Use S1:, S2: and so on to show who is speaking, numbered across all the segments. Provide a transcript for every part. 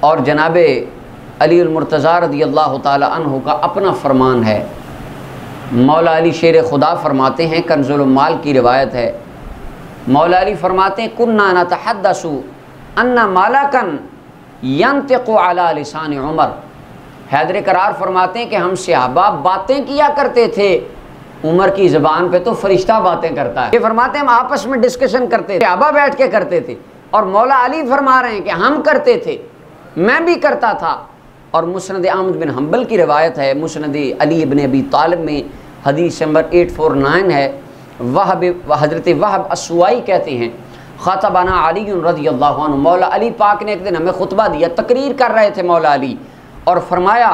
S1: और जनाब अली मुर्तज़ा रज़ियल्लाहु ताला अन्हु का अपना फरमान है। मौला अली शेर खुदा फरमाते हैं, कंज़ुल माल की रिवायत है, मौला अली फरमाते हैं कुन्ना नतहद्दसु अन्ना मालकन यंतिक़ु अला लिसान उमर। हैदर करार फरमाते हैं कि हम सहाबा बातें किया करते थे, उमर की ज़बान पे तो फरिश्ता बातें करता है। ये फरमाते हैं हम आपस में डिस्कशन करते थे, सहाबा बैठ के करते थे, और मौला अली फरमा रहे हैं कि हम करते थे, मैं भी करता था। और मुस्नद अहमद बिन हम्बल की रिवायत है, मुस्नद अली इब्न अबी तालिब में हदीस नंबर 849 है। हज़रत वहब अस्सुवाई कहते हैं ख़तबना अली रज़ियल्लाहु अन्हु, मौला अली पाक ने एक दिन हमें खुतबा दिया, तकरीर कर रहे थे मौला अली, और फरमाया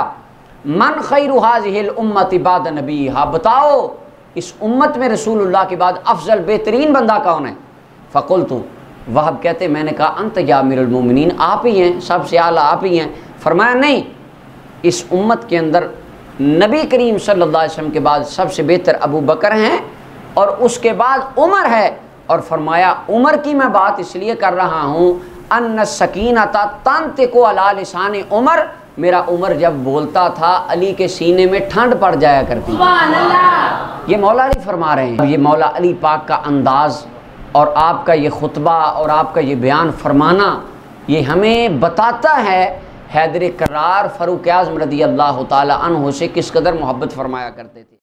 S1: मन खैरु हाज़िहिल उम्मति बाद नबीहा, बताओ इस उम्मत में रसूलुल्लाह के बाद अफजल बेहतरीन बंदा कौन है। फ़कुल्तु, वहब कहते मैंने कहा अंत या अमीरुल मोमिनीन, आप ही हैं, सबसे आला आप ही हैं। फरमाया नहीं, इस उम्मत के अंदर नबी करीम सल्लल्लाहु अलैहि वसल्लम के बाद सबसे बेहतर अबू बकर हैं और उसके बाद उमर है। और फरमाया उमर की मैं बात इसलिए कर रहा हूँ अन्न सकीनता तंतिक़ु अला लिसानी उमर, मेरा उमर जब बोलता था अली के सीने में ठंड पड़ जाया करती। ये मौला अली फरमा रहे हैं। ये मौला अली पाक का अंदाज़ और आपका ये खुतबा और आपका ये बयान फरमाना, ये हमें बताता है हैदर करार फ़ारूक आज़म रज़ियल्लाहु ताला अन्हु से किस कदर मोहब्बत फरमाया करते थे।